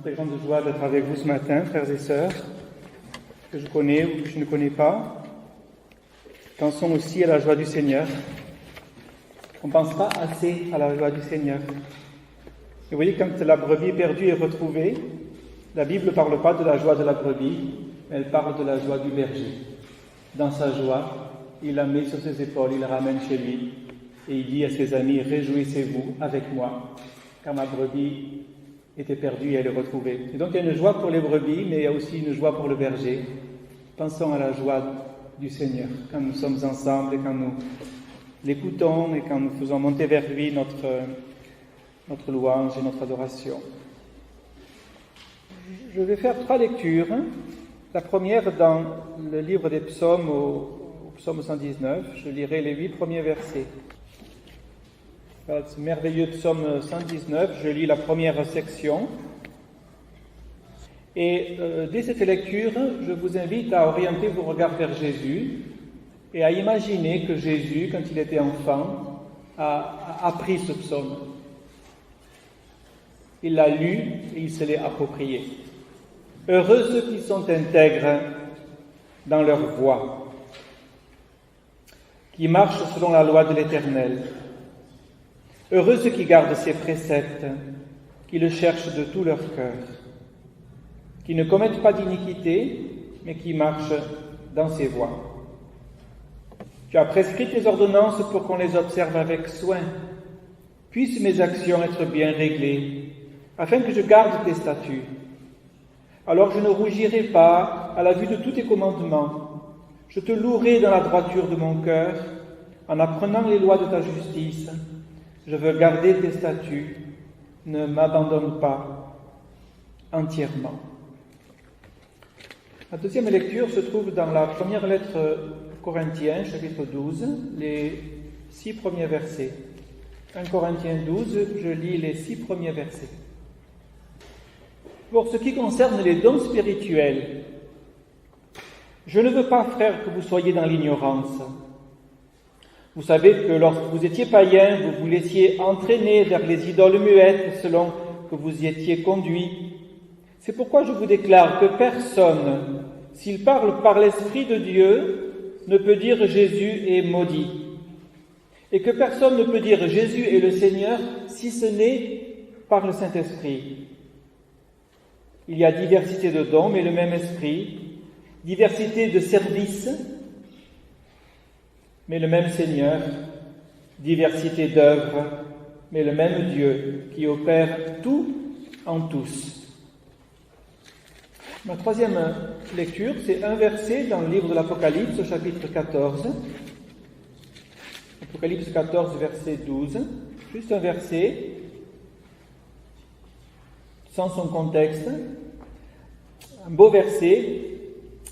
très grande joie d'être avec vous ce matin, frères et sœurs, que je connais ou que je ne connais pas. Pensons aussi à la joie du Seigneur. On ne pense pas assez à la joie du Seigneur. Et vous voyez, quand la brebis perdue est retrouvée, la Bible ne parle pas de la joie de la brebis, mais elle parle de la joie du berger. Dans sa joie, il la met sur ses épaules, il la ramène chez lui, et il dit à ses amis, « Réjouissez-vous avec moi, car ma brebis était perdue et elle est retrouvée. » Et donc il y a une joie pour les brebis, mais il y a aussi une joie pour le berger. Pensons à la joie du Seigneur, quand nous sommes ensemble et quand nous l'écoutons et quand nous faisons monter vers lui notre louange et notre adoration. Je vais faire 3 lectures. La première dans le livre des psaumes, au psaume 119. Je lirai les 8 premiers versets. Ce merveilleux psaume 119, je lis la première section. Et dès cette lecture, je vous invite à orienter vos regards vers Jésus et à imaginer que Jésus, quand il était enfant, a appris ce psaume. Il l'a lu et il se l'est approprié. Heureux ceux qui sont intègres dans leur voie, qui marchent selon la loi de l'Éternel. Heureux ceux qui gardent ses préceptes, qui le cherchent de tout leur cœur, qui ne commettent pas d'iniquité, mais qui marchent dans ses voies. Tu as prescrit tes ordonnances pour qu'on les observe avec soin. Puissent mes actions être bien réglées, afin que je garde tes statuts. Alors je ne rougirai pas à la vue de tous tes commandements. Je te louerai dans la droiture de mon cœur, en apprenant les lois de ta justice. Je veux garder tes statuts, ne m'abandonne pas entièrement. La deuxième lecture se trouve dans la première lettre aux Corinthiens, chapitre 12, les 6 premiers versets. 1 Corinthiens 12, je lis les 6 premiers versets. Pour ce qui concerne les dons spirituels, je ne veux pas, frères, que vous soyez dans l'ignorance. Vous savez que lorsque vous étiez païens, vous vous laissiez entraîner vers les idoles muettes selon que vous y étiez conduits. C'est pourquoi je vous déclare que personne, s'il parle par l'Esprit de Dieu, ne peut dire Jésus est maudit. Et que personne ne peut dire Jésus est le Seigneur si ce n'est par le Saint-Esprit. Il y a diversité de dons, mais le même Esprit, diversité de services, mais le même Seigneur, diversité d'œuvres, mais le même Dieu qui opère tout en tous. Ma troisième lecture, c'est un verset dans le livre de l'Apocalypse, au chapitre 14. Apocalypse 14, verset 12. Juste un verset, sans son contexte. Un beau verset,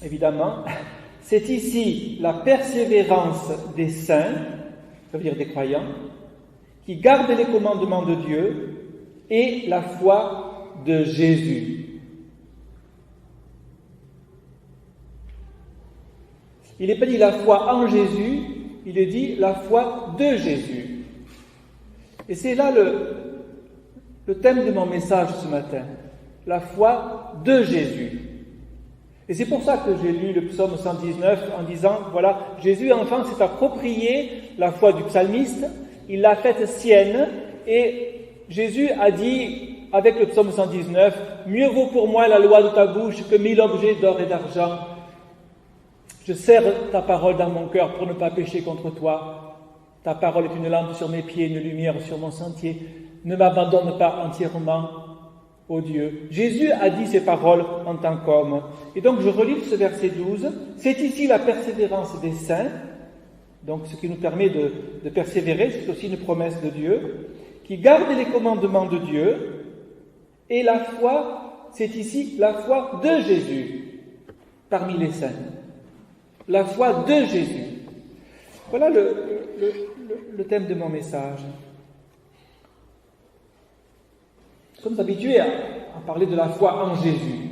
évidemment. C'est ici la persévérance des saints, ça veut dire des croyants, qui gardent les commandements de Dieu et la foi de Jésus. Il n'est pas dit la foi en Jésus, il est dit la foi de Jésus. Et c'est là le thème de mon message ce matin, la foi de Jésus. Et c'est pour ça que j'ai lu le psaume 119 en disant, voilà, Jésus enfant s'est approprié la foi du psalmiste, il l'a faite sienne, et Jésus a dit, avec le psaume 119, « Mieux vaut pour moi la loi de ta bouche que 1000 objets d'or et d'argent. Je serre ta parole dans mon cœur pour ne pas pécher contre toi. Ta parole est une lampe sur mes pieds, une lumière sur mon sentier. Ne m'abandonne pas entièrement, ô Dieu. » Jésus a dit ces paroles en tant qu'homme. Et donc je relis ce verset 12. C'est ici la persévérance des saints, donc ce qui nous permet de persévérer, c'est aussi une promesse de Dieu, qui gardent les commandements de Dieu, et la foi, c'est ici la foi de Jésus, parmi les saints. La foi de Jésus. Voilà le thème de mon message. Nous sommes habitués à parler de la foi en Jésus.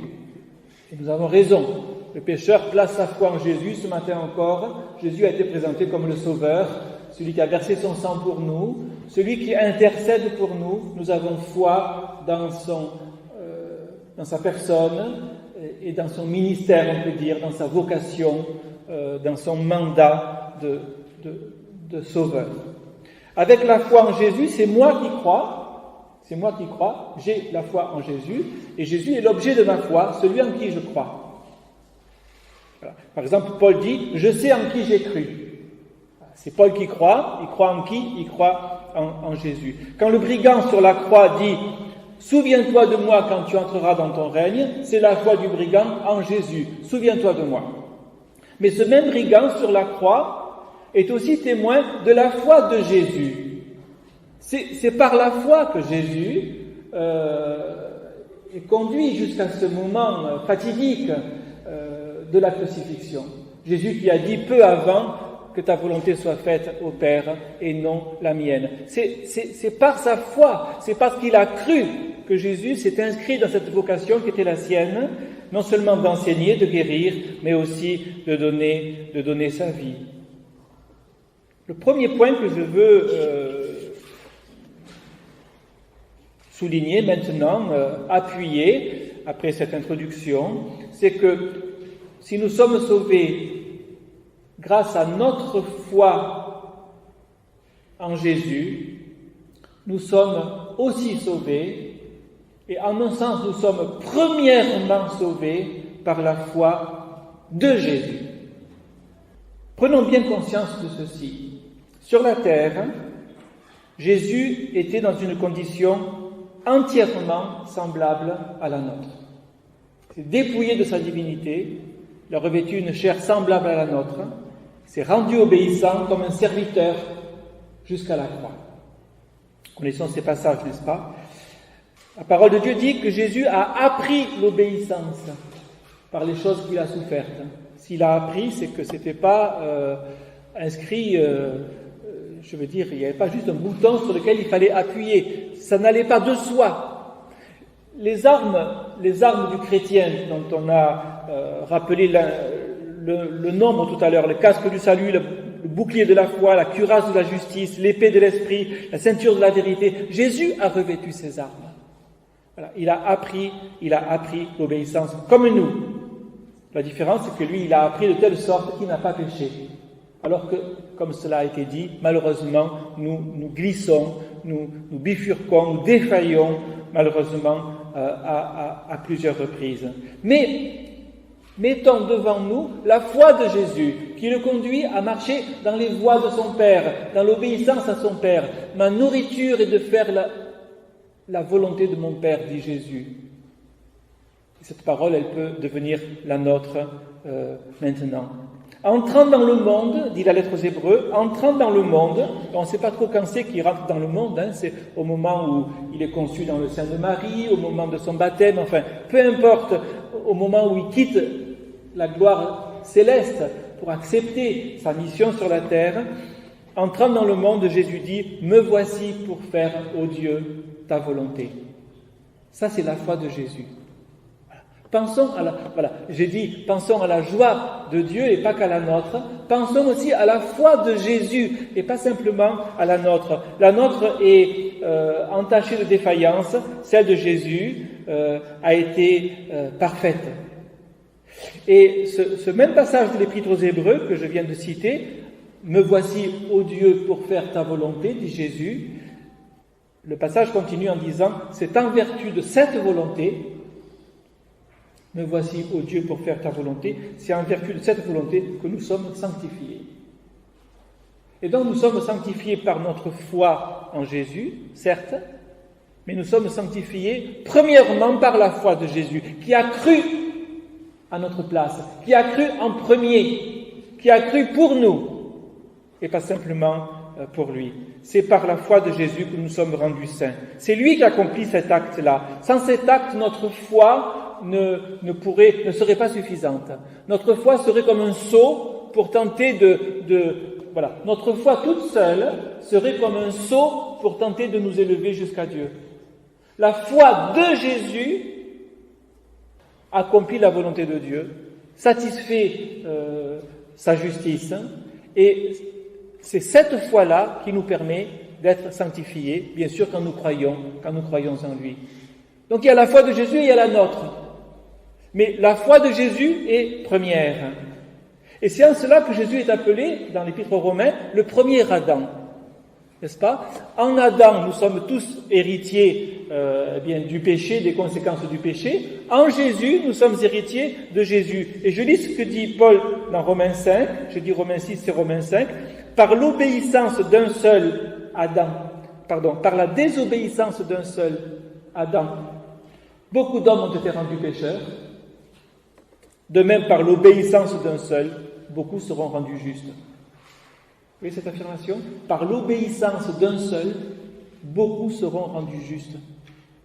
Et nous avons raison. Le pécheur place sa foi en Jésus. Ce matin encore, Jésus a été présenté comme le Sauveur, celui qui a versé son sang pour nous, celui qui intercède pour nous. Nous avons foi dans dans sa personne et dans son ministère, on peut dire, dans sa vocation, dans son mandat de sauveur. Avec la foi en Jésus, c'est moi qui crois, j'ai la foi en Jésus, et Jésus est l'objet de ma foi, celui en qui je crois. Voilà. Par exemple, Paul dit, je sais en qui j'ai cru. C'est Paul qui croit, il croit en qui? Il croit en Jésus. Quand le brigand sur la croix dit « Souviens-toi de moi quand tu entreras dans ton règne », c'est la foi du brigand en Jésus. Souviens-toi de moi. Mais ce même brigand sur la croix est aussi témoin de la foi de Jésus. C'est par la foi que Jésus est conduit jusqu'à ce moment fatidique de la crucifixion. Jésus qui a dit peu avant que ta volonté soit faite au Père et non la mienne. C'est par sa foi, c'est parce qu'il a cru que Jésus s'est inscrit dans cette vocation qui était la sienne, non seulement d'enseigner, de guérir, mais aussi de donner sa vie. Le premier point que je veux souligner maintenant, appuyer, après cette introduction, c'est que si nous sommes sauvés grâce à notre foi en Jésus, nous sommes aussi sauvés, et en un sens, nous sommes premièrement sauvés par la foi de Jésus. Prenons bien conscience de ceci. Sur la terre, Jésus était dans une condition entièrement semblable à la nôtre. Il s'est dépouillé de sa divinité, il a revêtu une chair semblable à la nôtre, il s'est rendu obéissant comme un serviteur jusqu'à la croix. Connaissons ces passages, n'est-ce pas? La parole de Dieu dit que Jésus a appris l'obéissance par les choses qu'il a souffertes. S'il a appris, c'est que ce n'était pas inscrit, je veux dire, il n'y avait pas juste un bouton sur lequel il fallait appuyer. Ça n'allait pas de soi. Les armes du chrétien, dont on a rappelé le nombre tout à l'heure, le casque du salut, le bouclier de la foi, la cuirasse de la justice, l'épée de l'esprit, la ceinture de la vérité, Jésus a revêtu ces armes. Voilà, il a appris l'obéissance comme nous. La différence, c'est que lui, il a appris de telle sorte qu'il n'a pas péché. Alors que, comme cela a été dit, malheureusement, nous glissons, nous bifurquons, nous défaillons, malheureusement, à plusieurs reprises. Mais mettons devant nous la foi de Jésus, qui le conduit à marcher dans les voies de son Père, dans l'obéissance à son Père. Ma nourriture est de faire la volonté de mon Père, dit Jésus. Cette parole, elle peut devenir la nôtre maintenant. Entrant dans le monde, dit la lettre aux Hébreux, entrant dans le monde, on ne sait pas trop quand c'est qu'il rentre dans le monde, c'est au moment où il est conçu dans le sein de Marie, au moment de son baptême, enfin, peu importe, au moment où il quitte la gloire céleste pour accepter sa mission sur la terre, entrant dans le monde, Jésus dit « Me voici pour faire, ô Dieu, ta volonté ». Ça, c'est la foi de Jésus. Pensons pensons à la joie de Dieu et pas qu'à la nôtre. Pensons aussi à la foi de Jésus et pas simplement à la nôtre. La nôtre est entachée de défaillances, celle de Jésus a été parfaite. Et ce même passage de l'Épître aux Hébreux que je viens de citer, « Me voici, ô Dieu, pour faire ta volonté », dit Jésus. Le passage continue en disant « C'est en vertu de cette volonté » Me voici, ô Dieu, pour faire ta volonté. C'est en vertu de cette volonté que nous sommes sanctifiés. Et donc nous sommes sanctifiés par notre foi en Jésus, certes, mais nous sommes sanctifiés premièrement par la foi de Jésus, qui a cru à notre place, qui a cru en premier, qui a cru pour nous, et pas simplement pour lui. C'est par la foi de Jésus que nous sommes rendus saints. C'est lui qui accomplit cet acte-là. Sans cet acte, notre foi ne serait pas suffisante. Notre foi serait comme un seau pour tenter notre foi toute seule serait comme un seau pour tenter de nous élever jusqu'à Dieu. La foi de Jésus accomplit la volonté de Dieu, satisfait sa justice, et c'est cette foi-là qui nous permet d'être sanctifiés, bien sûr quand nous croyons en lui. Donc il y a la foi de Jésus et il y a la nôtre. Mais la foi de Jésus est première. Et c'est en cela que Jésus est appelé, dans l'Épître aux Romains, le premier Adam. N'est-ce pas? En Adam, nous sommes tous héritiers du péché, des conséquences du péché. En Jésus, nous sommes héritiers de Jésus. Et je lis ce que dit Paul dans Romains 5, je dis Romains 6, c'est Romains 5, par l'obéissance d'un seul Adam, par la désobéissance d'un seul Adam, beaucoup d'hommes ont été rendus pécheurs. De même, par l'obéissance d'un seul, beaucoup seront rendus justes. Vous voyez cette affirmation? Par l'obéissance d'un seul, beaucoup seront rendus justes.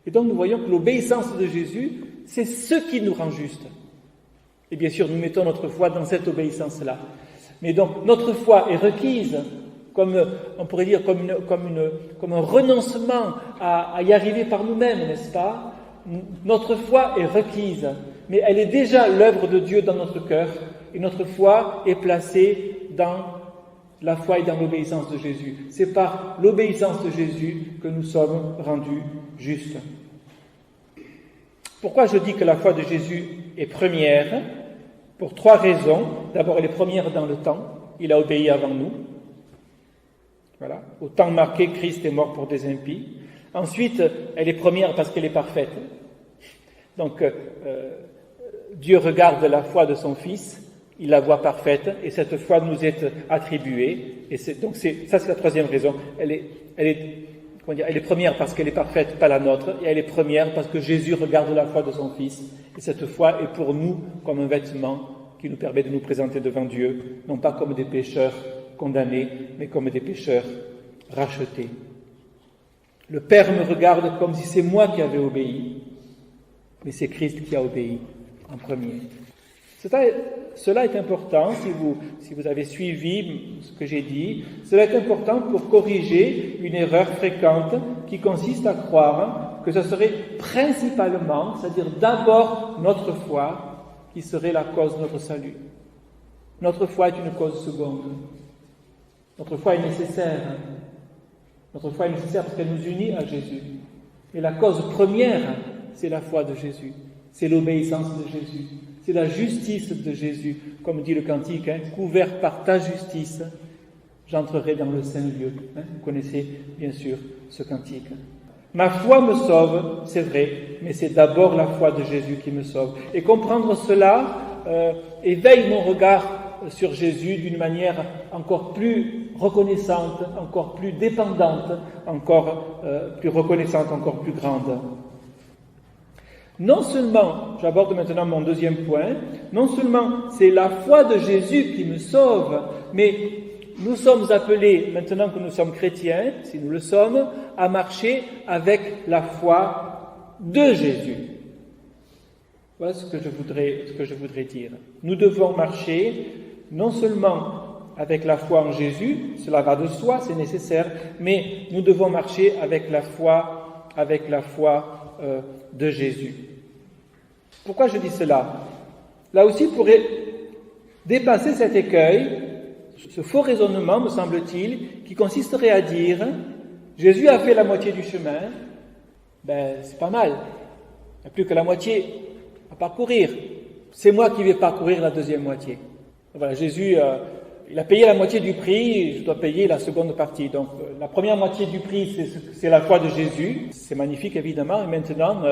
Et donc nous voyons que l'obéissance de Jésus, c'est ce qui nous rend justes. Et bien sûr, nous mettons notre foi dans cette obéissance-là. Mais donc, notre foi est requise, comme on pourrait dire, comme un renoncement à y arriver par nous-mêmes, n'est-ce pas? Notre foi est requise, mais elle est déjà l'œuvre de Dieu dans notre cœur, et notre foi est placée dans la foi et dans l'obéissance de Jésus. C'est par l'obéissance de Jésus que nous sommes rendus justes. Pourquoi je dis que la foi de Jésus est première? Pour 3 raisons. D'abord, elle est première dans le temps. Il a obéi avant nous. Voilà. Au temps marqué, Christ est mort pour des impies. Ensuite, elle est première parce qu'elle est parfaite. Donc, Dieu regarde la foi de son Fils, il la voit parfaite, et cette foi nous est attribuée. Et ça, c'est la 3e raison. Elle est première parce qu'elle est parfaite, pas la nôtre, et elle est première parce que Jésus regarde la foi de son Fils, et cette foi est pour nous comme un vêtement qui nous permet de nous présenter devant Dieu, non pas comme des pécheurs condamnés, mais comme des pécheurs rachetés. Le Père me regarde comme si c'est moi qui avais obéi, mais c'est Christ qui a obéi en premier. Cela est important, si vous avez suivi ce que j'ai dit, cela est important pour corriger une erreur fréquente qui consiste à croire que ce serait principalement, c'est-à-dire d'abord notre foi, qui serait la cause de notre salut. Notre foi est une cause seconde. Notre foi est nécessaire. Notre foi est nécessaire parce qu'elle nous unit à Jésus. Mais la cause première, c'est la foi de Jésus. C'est l'obéissance de Jésus. C'est la justice de Jésus. Comme dit le cantique, couvert par ta justice, j'entrerai dans le saint lieu. Vous connaissez bien sûr ce cantique. Ma foi me sauve, c'est vrai, mais c'est d'abord la foi de Jésus qui me sauve. Et comprendre cela éveille mon regard sur Jésus d'une manière encore plus reconnaissante, encore plus dépendante, encore plus reconnaissante, encore plus grande. Non seulement, j'aborde maintenant mon 2e point, non seulement c'est la foi de Jésus qui me sauve, mais nous sommes appelés, maintenant que nous sommes chrétiens, si nous le sommes, à marcher avec la foi de Jésus. Voilà ce que je voudrais dire. Nous devons marcher non seulement avec la foi en Jésus, cela va de soi, c'est nécessaire, mais nous devons marcher avec la foi de Jésus. Pourquoi je dis cela? Là aussi, pour dépasser cet écueil, ce faux raisonnement, me semble-t-il, qui consisterait à dire « Jésus a fait la moitié du chemin, c'est pas mal, il n'y a plus que la moitié à parcourir, c'est moi qui vais parcourir la 2e moitié. » Voilà, Jésus, il a payé la moitié du prix, je dois payer la seconde partie. Donc, la première moitié du prix, c'est la foi de Jésus, c'est magnifique évidemment, et maintenant,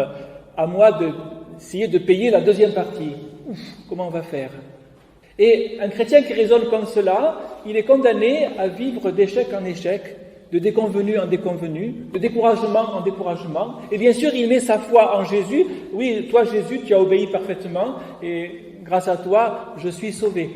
à moi d'essayer de payer la 2e partie. Ouf, comment on va faire? Et un chrétien qui raisonne comme cela, il est condamné à vivre d'échec en échec, de déconvenu en déconvenu, de découragement en découragement. Et bien sûr, il met sa foi en Jésus. Oui, toi Jésus, tu as obéi parfaitement, et grâce à toi, je suis sauvé.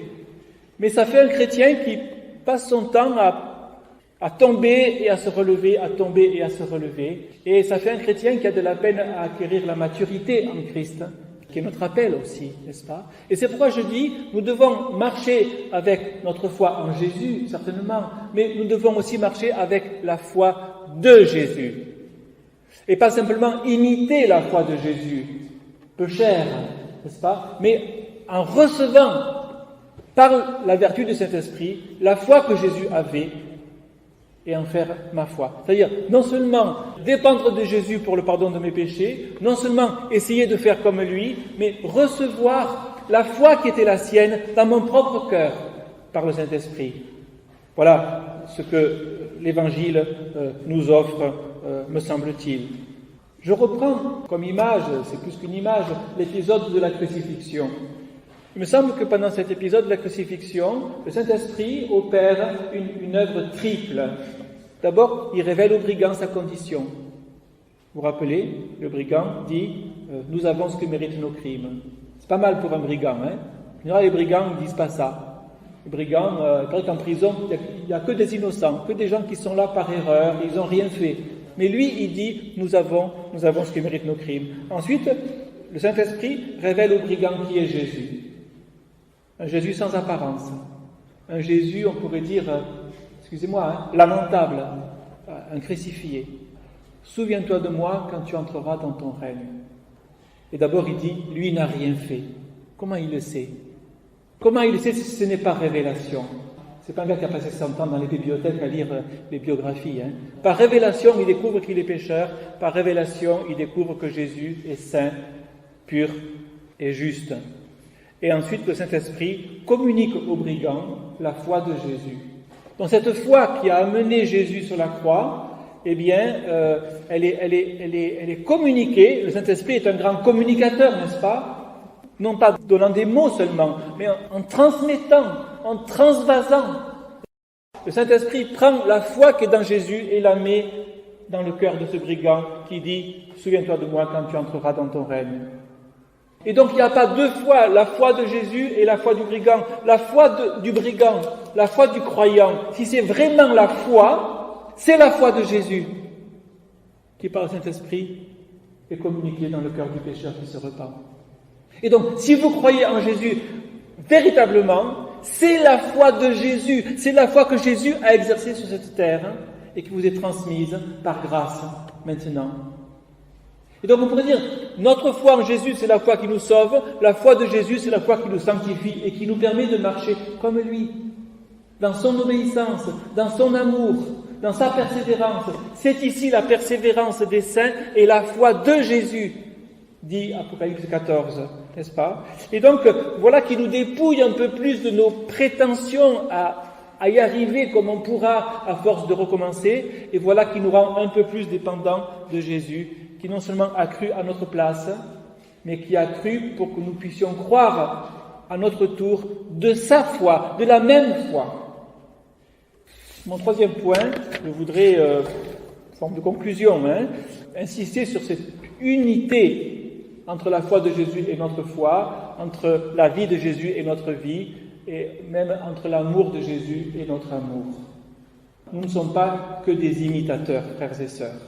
Mais ça fait un chrétien qui passe son temps à tomber et à se relever, à tomber et à se relever. Et ça fait un chrétien qui a de la peine à acquérir la maturité en Christ, qui est notre appel aussi, n'est-ce pas? Et c'est pourquoi je dis, nous devons marcher avec notre foi en Jésus, certainement, mais nous devons aussi marcher avec la foi de Jésus. Et pas simplement imiter la foi de Jésus, peu chère, n'est-ce pas? Mais en recevant, par la vertu de Saint-Esprit, la foi que Jésus avait, et en faire ma foi. C'est-à-dire, non seulement dépendre de Jésus pour le pardon de mes péchés, non seulement essayer de faire comme lui, mais recevoir la foi qui était la sienne dans mon propre cœur par le Saint-Esprit. Voilà ce que l'Évangile nous offre, me semble-t-il. Je reprends comme image, c'est plus qu'une image, l'épisode de la crucifixion. Il me semble que pendant cet épisode de la crucifixion, le Saint-Esprit opère une œuvre triple. D'abord, il révèle au brigand sa condition. Vous vous rappelez, le brigand dit « Nous avons ce que méritent nos crimes ». C'est pas mal pour un brigand, hein. Les brigands ne disent pas ça. Les brigands, il paraît qu'en prison, il n'y a que des innocents, que des gens qui sont là par erreur, ils n'ont rien fait. Mais lui, il dit « Nous avons ce que méritent nos crimes ». Ensuite, le Saint-Esprit révèle au brigand qui est Jésus. Un Jésus sans apparence. Un Jésus, on pourrait dire, lamentable, un crucifié. Souviens-toi de moi quand tu entreras dans ton règne. Et d'abord, il dit, lui n'a rien fait. Comment il le sait? Comment il le sait si ce n'est pas révélation? C'est pas un gars qui a passé son temps dans les bibliothèques à lire les biographies. Par révélation, il découvre qu'il est pécheur. Par révélation, il découvre que Jésus est saint, pur et juste. Et ensuite, le Saint-Esprit communique au brigand la foi de Jésus. Donc cette foi qui a amené Jésus sur la croix, eh bien, elle est communiquée. Le Saint-Esprit est un grand communicateur, n'est-ce pas? Non pas donnant des mots seulement, mais en transmettant, en transvasant. Le Saint-Esprit prend la foi qui est dans Jésus et la met dans le cœur de ce brigand qui dit « Souviens-toi de moi quand tu entreras dans ton règne ». Et donc il n'y a pas deux fois, la foi de Jésus et la foi du brigand. La foi du brigand, la foi du croyant, si c'est vraiment la foi, c'est la foi de Jésus qui par le Saint-Esprit est communiquée dans le cœur du pécheur qui se repent. Et donc, si vous croyez en Jésus véritablement, c'est la foi de Jésus, c'est la foi que Jésus a exercée sur cette terre et qui vous est transmise par grâce maintenant. Et donc on pourrait dire, notre foi en Jésus, c'est la foi qui nous sauve, la foi de Jésus, c'est la foi qui nous sanctifie et qui nous permet de marcher comme lui, dans son obéissance, dans son amour, dans sa persévérance. C'est ici la persévérance des saints et la foi de Jésus, dit Apocalypse 14, n'est-ce pas? Et donc, voilà qui nous dépouille un peu plus de nos prétentions à y arriver comme on pourra à force de recommencer, et voilà qui nous rend un peu plus dépendants de Jésus, qui non seulement a cru à notre place, mais qui a cru pour que nous puissions croire à notre tour de sa foi, de la même foi. Mon troisième point, je voudrais, forme de conclusion, insister sur cette unité entre la foi de Jésus et notre foi, entre la vie de Jésus et notre vie, et même entre l'amour de Jésus et notre amour. Nous ne sommes pas que des imitateurs, frères et sœurs.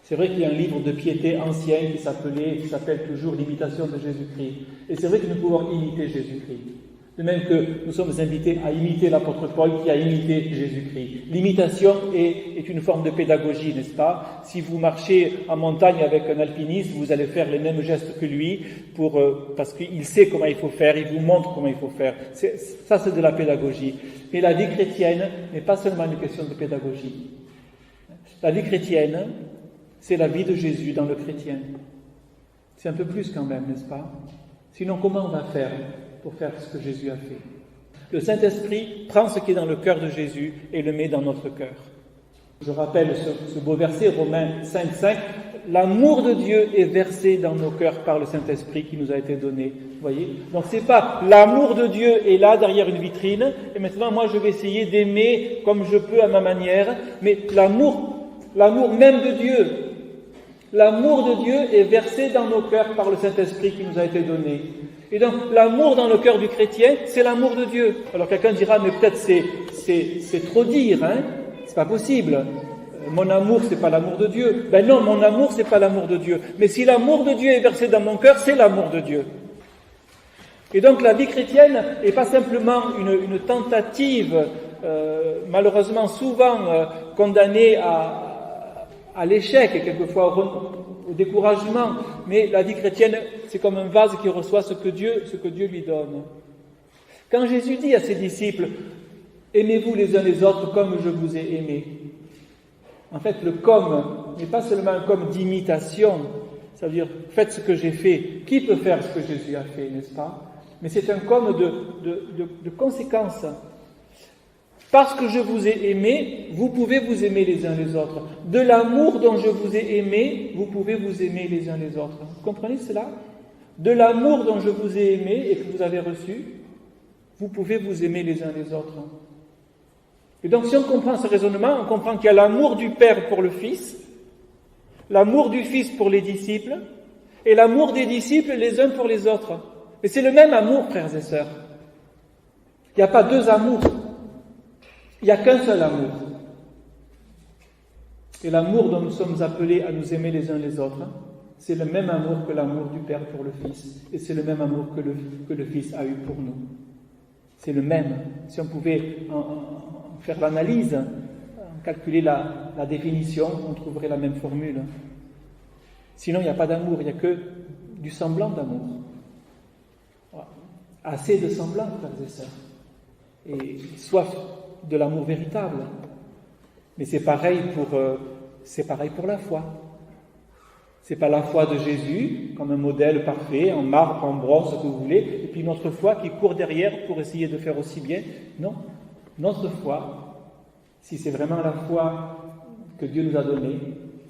C'est vrai qu'il y a un livre de piété ancien qui s'appelle toujours l'imitation de Jésus-Christ. Et c'est vrai que nous pouvons imiter Jésus-Christ. De même que nous sommes invités à imiter l'apôtre Paul qui a imité Jésus-Christ. L'imitation est une forme de pédagogie, n'est-ce pas? Si vous marchez en montagne avec un alpiniste, vous allez faire les mêmes gestes que lui parce qu'il sait comment il faut faire, il vous montre comment il faut faire. Ça, c'est de la pédagogie. Mais la vie chrétienne n'est pas seulement une question de pédagogie. La vie chrétienne, c'est la vie de Jésus dans le chrétien. C'est un peu plus quand même, n'est-ce pas? Sinon, comment on va faire pour faire ce que Jésus a fait? Le Saint-Esprit prend ce qui est dans le cœur de Jésus et le met dans notre cœur. Je rappelle ce beau verset, Romains 5,5. L'amour de Dieu est versé dans nos cœurs par le Saint-Esprit qui nous a été donné. Vous voyez? Donc c'est pas l'amour de Dieu est là derrière une vitrine et maintenant moi je vais essayer d'aimer comme je peux à ma manière, mais l'amour même de Dieu, l'amour de Dieu est versé dans nos cœurs par le Saint-Esprit qui nous a été donné. Et donc, l'amour dans le cœur du chrétien, c'est l'amour de Dieu. Alors quelqu'un dira, mais peut-être c'est trop dire, c'est pas possible. Mon amour, c'est pas l'amour de Dieu. Ben non, mon amour, c'est pas l'amour de Dieu. Mais si l'amour de Dieu est versé dans mon cœur, c'est l'amour de Dieu. Et donc, la vie chrétienne n'est pas simplement une tentative, malheureusement souvent condamnée à l'échec et quelquefois au découragement, mais la vie chrétienne, c'est comme un vase qui reçoit ce que Dieu lui donne. Quand Jésus dit à ses disciples, Aimez-vous les uns les autres comme je vous ai aimé. En fait, le comme n'est pas seulement un comme d'imitation, ça veut dire faites ce que j'ai fait. Qui peut faire ce que Jésus a fait, n'est-ce pas? Mais c'est un comme de conséquence. Parce que je vous ai aimé, vous pouvez vous aimer les uns les autres. De l'amour dont je vous ai aimé, vous pouvez vous aimer les uns les autres. Vous comprenez cela? De l'amour dont je vous ai aimé et que vous avez reçu, vous pouvez vous aimer les uns les autres. Et donc si on comprend ce raisonnement, on comprend qu'il y a l'amour du Père pour le Fils, l'amour du Fils pour les disciples, et l'amour des disciples les uns pour les autres. Et c'est le même amour, frères et sœurs. Il n'y a pas deux amours. Il n'y a qu'un seul amour. Et l'amour dont nous sommes appelés à nous aimer les uns les autres, c'est le même amour que l'amour du Père pour le Fils. Et c'est le même amour que le Fils a eu pour nous. C'est le même. Si on pouvait en faire l'analyse, calculer la définition, on trouverait la même formule. Sinon, il n'y a pas d'amour, il n'y a que du semblant d'amour. Assez de semblant, frères et sœurs. Et soif de l'amour véritable. Mais c'est pareil pour la foi. C'est pas la foi de Jésus comme un modèle parfait, en marbre, en bronze, ce que vous voulez, et puis notre foi qui court derrière pour essayer de faire aussi bien. Non, notre foi, si c'est vraiment la foi que Dieu nous a donnée,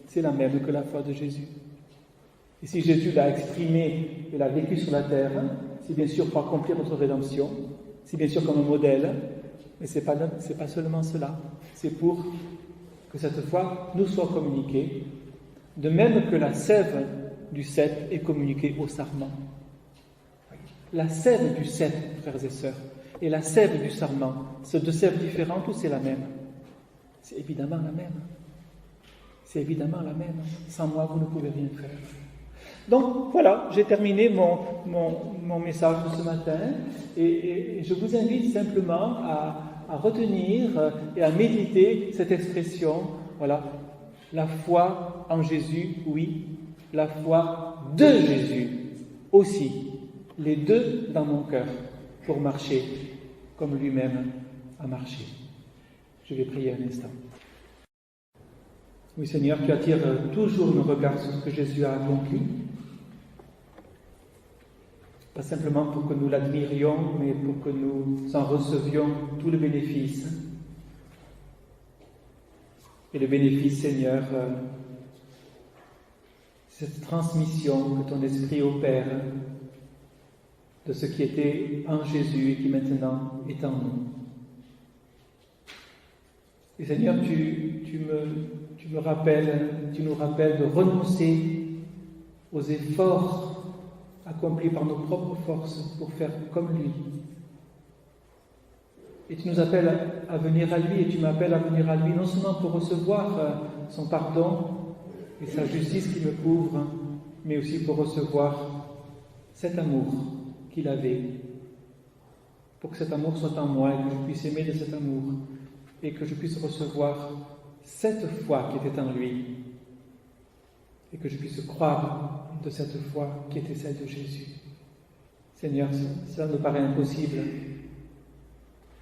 c'est la même que la foi de Jésus. Et si Jésus l'a exprimée et l'a vécue sur la terre, c'est bien sûr pour accomplir notre rédemption, c'est bien sûr comme un modèle, mais c'est pas seulement cela, c'est pour que cette foi nous soit communiquée, de même que la sève du cep est communiquée au sarment. La sève du cep, frères et sœurs, et la sève du sarment, c'est deux sèves différentes ou c'est la même? C'est évidemment la même. C'est évidemment la même. Sans moi, vous ne pouvez rien faire. Donc voilà, j'ai terminé mon message de ce matin et je vous invite simplement à retenir et à méditer cette expression, voilà, la foi en Jésus, oui, la foi de Jésus aussi, les deux dans mon cœur pour marcher comme lui-même a marché. Je vais prier un instant. Oui Seigneur, tu attires toujours nos regards sur ce que Jésus a accompli. Pas simplement pour que nous l'admirions, mais pour que nous en recevions tout le bénéfice. Et le bénéfice, Seigneur, cette transmission que ton Esprit opère de ce qui était en Jésus et qui maintenant est en nous. Et Seigneur, tu nous rappelles de renoncer aux efforts accomplis par nos propres forces pour faire comme lui. Et tu nous appelles à venir à lui, et tu m'appelles à venir à lui, non seulement pour recevoir son pardon et sa justice qui me couvre, mais aussi pour recevoir cet amour qu'il avait, pour que cet amour soit en moi et que je puisse aimer de cet amour, et que je puisse recevoir cette foi qui était en lui, et que je puisse croire de cette foi qui était celle de Jésus. Seigneur, ça me paraît impossible.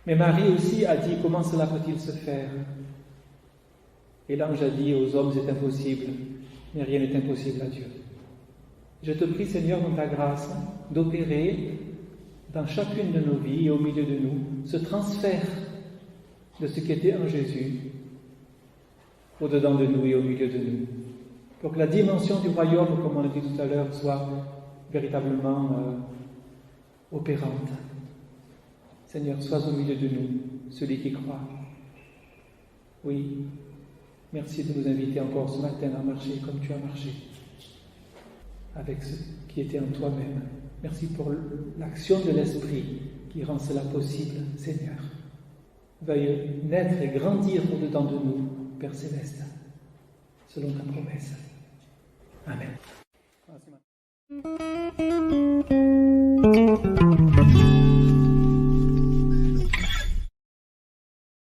Mais Marie aussi a dit, comment cela peut-il se faire? Et l'ange a dit, aux hommes c'est impossible, mais rien n'est impossible à Dieu. Je te prie, Seigneur, dans ta grâce, d'opérer dans chacune de nos vies et au milieu de nous ce transfert de ce qui était en Jésus au-dedans de nous et au milieu de nous, pour que la dimension du royaume, comme on l'a dit tout à l'heure, soit véritablement opérante. Seigneur, sois au milieu de nous, celui qui croit. Oui, merci de nous inviter encore ce matin à marcher comme tu as marché, avec ce qui était en toi-même. Merci pour l'action de l'Esprit qui rend cela possible, Seigneur. Veuille naître et grandir au-dedans de nous, Père Céleste, selon ta promesse. Amen.